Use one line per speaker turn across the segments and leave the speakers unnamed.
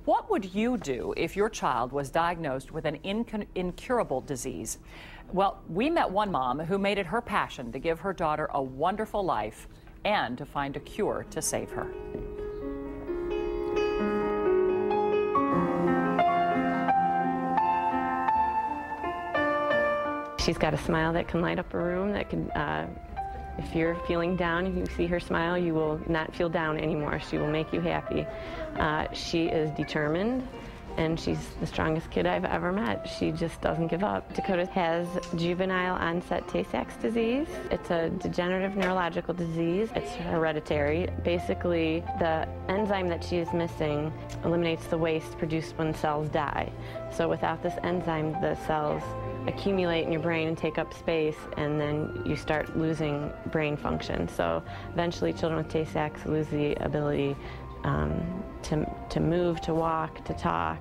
What would you do if your child was diagnosed with an incurable disease? Well, we met one mom who made it her passion to give her daughter a wonderful life and to find a cure to save her.
She's got a smile that can light up a room, that can, if you're feeling down and you see her smile, you will not feel down anymore. She will make you happy. She is determined, and she's the strongest kid I've ever met. She just doesn't give up. Dakota has juvenile onset Tay Sachs disease. It's a degenerative neurological disease. It's hereditary. Basically, the enzyme that she is missing eliminates the waste produced when cells die. So without this enzyme, the cells accumulate in your brain and take up space, and then you start losing brain function. So eventually children with Tay Sachs lose the ability to move, to walk, to talk.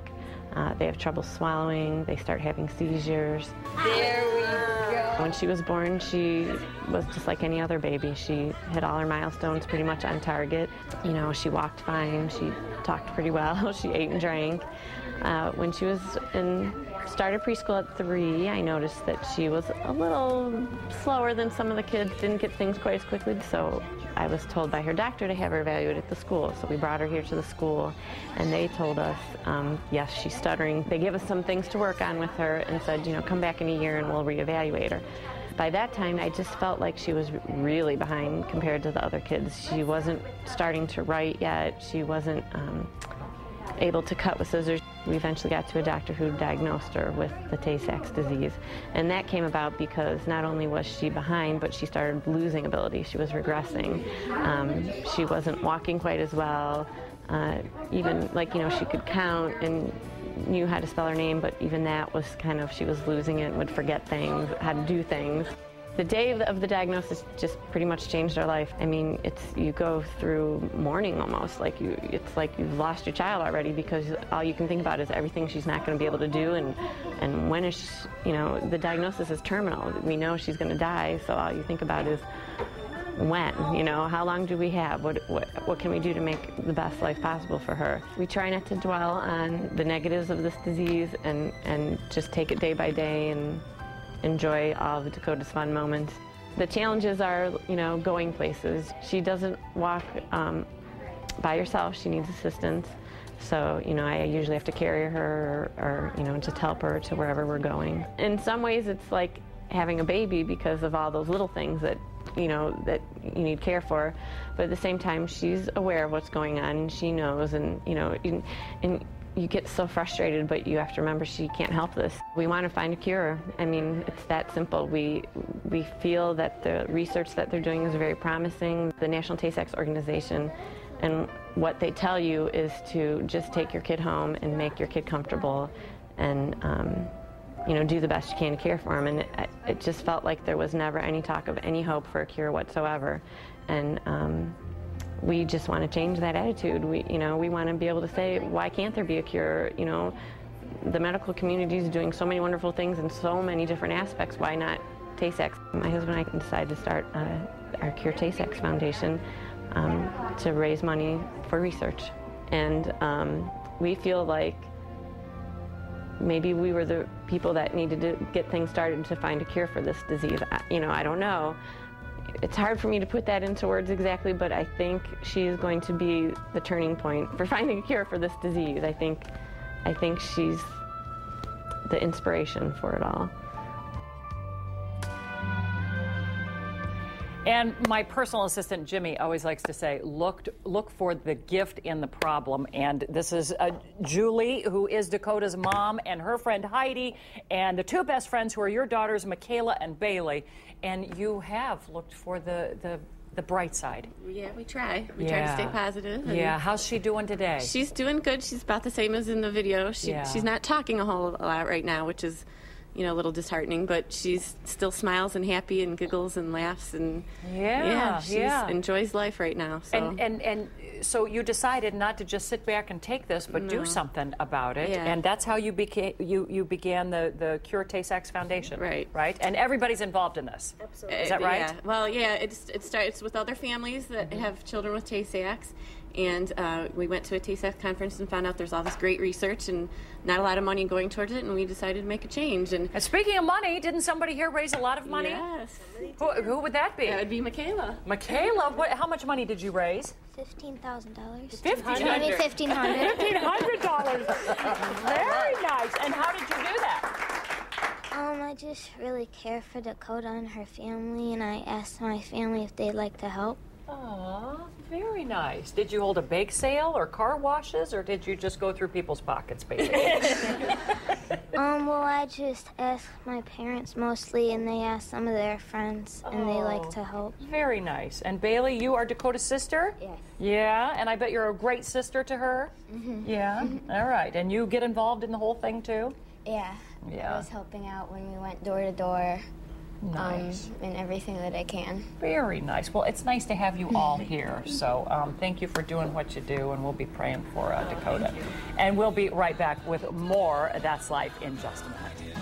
They have trouble swallowing. They start having seizures.
There we go.
When she was born, she was just like any other baby. She hit all her milestones pretty much on target. You know, she walked fine. She talked pretty well. She ate and drank. When she was started preschool at 3, I noticed that she was a little slower than some of the kids, didn't get things quite as quickly. So I was told by her doctor to have her evaluated at the school. So we brought her here to the school, and they told us, yes, she's stuttering. They gave us some things to work on with her and said, you know, come back in a year and we'll reevaluate her. By that time, I just felt like she was really behind compared to the other kids. She wasn't starting to write yet. She wasn't able to cut with scissors. We eventually got to a doctor who diagnosed her with the Tay Sachs disease. And that came about because not only was she behind, but she started losing ability. She was regressing. She wasn't walking quite as well. Even, like, you know, she could count and knew how to spell her name, but even that was kind of, she was losing it and would forget things, how to do things. The day of the diagnosis just pretty much changed our life. I mean, you go through mourning almost, it's like you've lost your child already, because all you can think about is everything she's not going to be able to do, and when is she, you know, the diagnosis is terminal. We know she's going to die, so all you think about is when, you know, how long do we have? What can we do to make the best life possible for her? We try not to dwell on the negatives of this disease and just take it day by day and enjoy all of Dakota's fun moments. The challenges are, you know, going places. She doesn't walk by herself. She needs assistance. So, you know, I usually have to carry her or, you know, just help her to wherever we're going. In some ways, it's like having a baby because of all those little things that, you know, that you need care for. But at the same time, she's aware of what's going on, and she knows, and, you know, and you get so frustrated, but you have to remember she can't help this. We want to find a cure. I mean, it's that simple. We feel that the research that they're doing is very promising. The National Tay Sachs organization, and what they tell you is to just take your kid home and make your kid comfortable, and you know, do the best you can to care for him. And it just felt like there was never any talk of any hope for a cure whatsoever. And we just want to change that attitude. You know, we want to be able to say, why can't there be a cure? You know, the medical community is doing so many wonderful things in so many different aspects. Why not Tay Sachs? My husband and I decided to start our Cure Tay Sachs Foundation to raise money for research. And we feel like maybe we were the people that needed to get things started to find a cure for this disease. You know, I don't know. It's hard for me to put that into words exactly, but I think she is going to be the turning point for finding a cure for this disease. I think she's the inspiration for it all.
And my personal assistant, Jimmy, always likes to say, look for the gift in the problem. And this is Julie, who is Dakota's mom, and her friend Heidi, and the two best friends who are your daughters, Michaela and Bailey. And you have looked for the bright side.
Yeah, we try. We try to stay positive.
Yeah, how's she doing today?
She's doing good. She's about the same as in the video. She's not talking a whole lot right now, which is, you know, a little disheartening, but she's still smiles and happy and giggles and laughs, and she enjoys life right now. So.
And so you decided not to just sit back and take this, but do something about it, and that's how you began the Cure Tay Sachs Foundation, right? And everybody's involved in this.
Absolutely.
Is that right?
Yeah. Well, yeah, it starts with other families that have children with Tay Sachs, And we went to a Tay Sachs conference and found out there's all this great research and not a lot of money going towards it, and we decided to make a change. And
speaking of money, didn't somebody here raise a lot of money?
Yes.
Who would that be?
That would be Michaela.
Michaela, how much money did you raise?
$15,000.
$1,500.
$1,500.
$1,500. Very nice. And how did you do that?
I just really care for Dakota and her family, and I asked my family if they'd like to help.
Aw, very nice. Did you hold a bake sale or car washes, or did you just go through people's pockets, basically?
Well, I just asked my parents mostly, and they asked some of their friends, and they like to help.
Very nice. And Bailey, you are Dakota's sister?
Yes.
Yeah, and I bet you're a great sister to her? Mm-hmm. Yeah? All right. And you get involved in the whole thing, too?
Yeah.
Yeah.
I was helping out when we went door to door.
Nice.
And everything that I can.
Very nice. Well, it's nice to have you all here. So thank you for doing what you do, and we'll be praying for Dakota. And we'll be right back with more That's Life in just a minute.